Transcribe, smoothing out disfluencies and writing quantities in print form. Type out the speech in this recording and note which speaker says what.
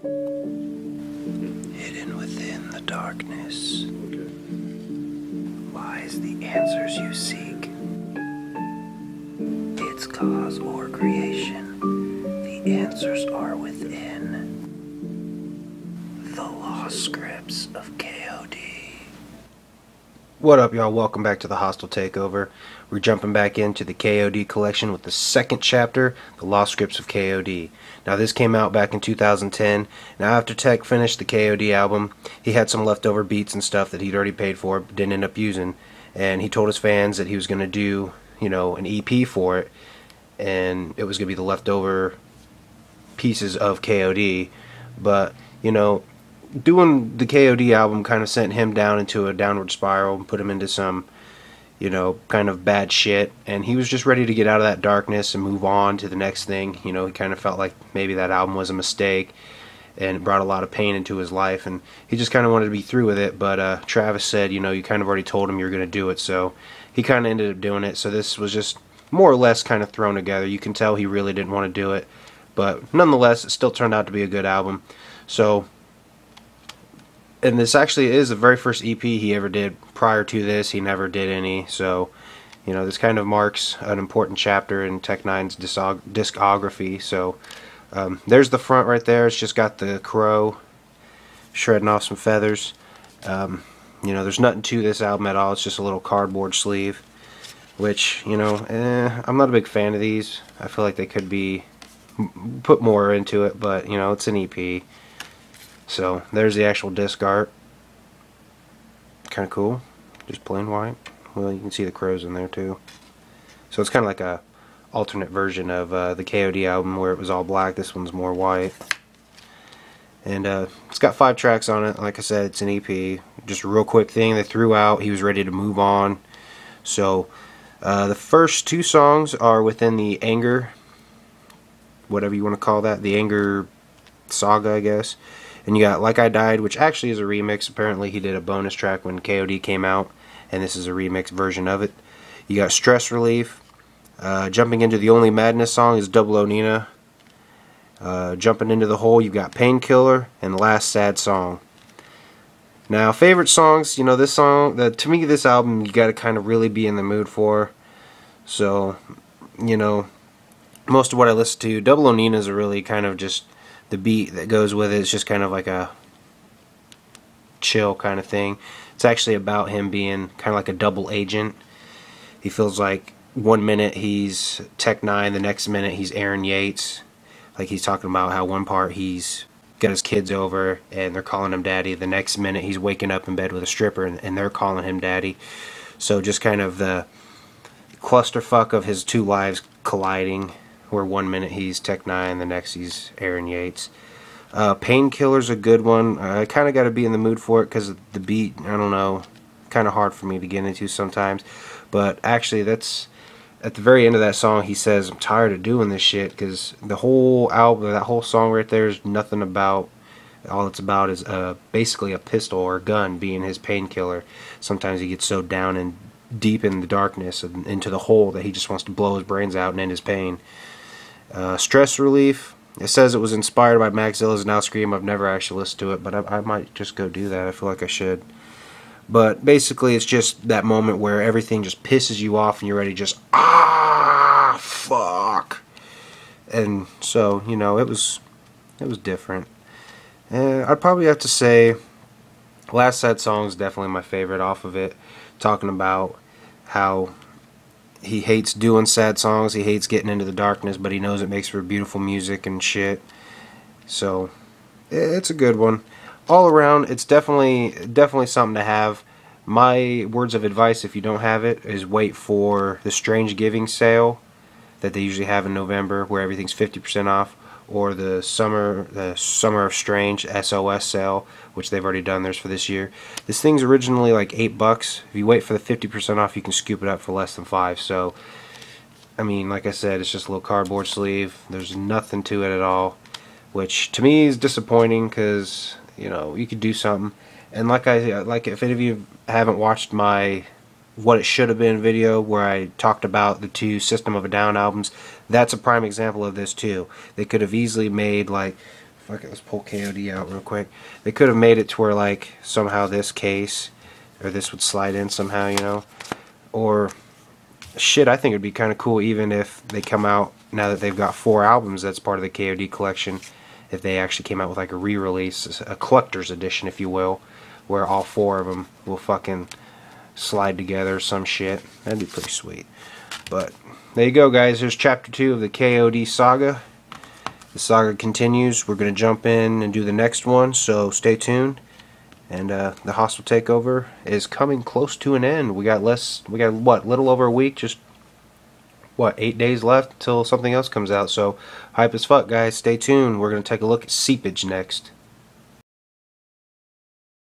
Speaker 1: Hidden within the darkness lies the answers you seek. Its cause or creation, the answers are within the lost scripts of K.O.D. What up, y'all? Welcome back to the Hostile Takeover. We're jumping back into the K.O.D collection with the second chapter, The Lost Scripts of K.O.D. Now, this came out back in 2010. Now, after Tech finished the K.O.D album, he had some leftover beats and stuff that he'd already paid for, but didn't end up using. And he told his fans that he was going to do, an EP for it, and it was going to be the leftover pieces of K.O.D. But, doing the K.O.D album kind of sent him down into a downward spiral and put him into some, kind of bad shit. And he was just ready to get out of that darkness and move on to the next thing. He kind of felt like maybe that album was a mistake and it brought a lot of pain into his life. And he just kind of wanted to be through with it. But Travis said, you kind of already told him you were going to do it. So he kind of ended up doing it. So this was just more or less kind of thrown together. You can tell he really didn't want to do it. But nonetheless, it still turned out to be a good album. So... and this actually is the very first EP he ever did. Prior to this, he never did any. So, this kind of marks an important chapter in Tech N9ne's discography. So, there's the front right there. It's just got the crow shredding off some feathers. There's nothing to this album at all. It's just a little cardboard sleeve. Which, I'm not a big fan of these. I feel like they could be put more into it. But, it's an EP. So there's the actual disc art. Kind of cool. Just plain white. Well, you can see the crows in there too. So it's kind of like a alternate version of the K.O.D album where it was all black. This one's more white. And it's got 5 tracks on it. Like I said, it's an EP. Just a real quick thing they threw out. He was ready to move on. So the first 2 songs are within the Anger, whatever you want to call that, the Anger saga, I guess. And you got Like I Died, which actually is a remix. Apparently he did a bonus track when K.O.D came out, and this is a remix version of it. You got Stress Relief. Jumping into the Only Madness song is N9ne. Jumping into the Hole, you've got Painkiller, and Last Sad Song. Now, favorite songs, this song, to me, this album, you got to kind of really be in the mood for. So, most of what I listen to, N9ne is a really kind of just... the beat that goes with it is just kind of like a chill kind of thing. It's actually about him being kind of like a double agent. He feels like one minute he's Tech N9ne, the next minute he's Aaron Yates. Like he's talking about how one part he's got his kids over and they're calling him daddy. The next minute he's waking up in bed with a stripper and they're calling him daddy. So just kind of the clusterfuck of his 2 lives colliding. Where one minute he's Tech N9ne, the next he's Aaron Yates. Painkiller's a good one. I kind of got to be in the mood for it because the beat, I don't know, kind of hard for me to get into sometimes. But actually, that's at the very end of that song, he says, I'm tired of doing this shit, because the whole album, that whole song right there is nothing about, all it's about is basically a pistol or a gun being his painkiller. Sometimes he gets so down and deep in the darkness and into the hole that he just wants to blow his brains out and end his pain. Stress Relief, it says it was inspired by Maxzilla's Now Scream. I've never actually listened to it, but I might just go do that. I feel like I should. But basically it's just that moment where everything just pisses you off and you're ready to just, fuck. And so, it was different. I'd probably have to say Last Sad Song is definitely my favorite off of it. Talking about how he hates doing sad songs, he hates getting into the darkness, but he knows it makes for beautiful music and shit. So, it's a good one. All around, it's definitely something to have. My words of advice, if you don't have it, is wait for the Strange Giving sale that they usually have in November, where everything's 50% off, or the Summer of Strange SOS sale, which they've already done theirs for this year. This thing's originally like $8. If you wait for the 50% off, you can scoop it up for less than $5. So, I mean, like I said, it's just a little cardboard sleeve. There's nothing to it at all, which to me is disappointing because you could do something. And like if any of you haven't watched my What It Should Have Been video where I talked about the 2 System of a Down albums, that's a prime example of this too. They could have easily made like fuck it, let's pull K.O.D out real quick. They could have made it to where like somehow this case or this would slide in somehow, you know, or shit. I think it'd be kind of cool even if they come out now that they've got 4 albums that's part of the K.O.D collection. If they actually came out with like a re-release, a collector's edition, if you will, where all 4 of them will fucking slide together or some shit. That'd be pretty sweet. But there you go, guys. Here's chapter 2 of the K.O.D saga. The saga continues. We're going to jump in and do the next one, so stay tuned. And the hostile takeover is coming close to an end. We got what, little over a week, just what, 8 days left till something else comes out. So hype as fuck, guys. Stay tuned. We're going to take a look at Seepage next.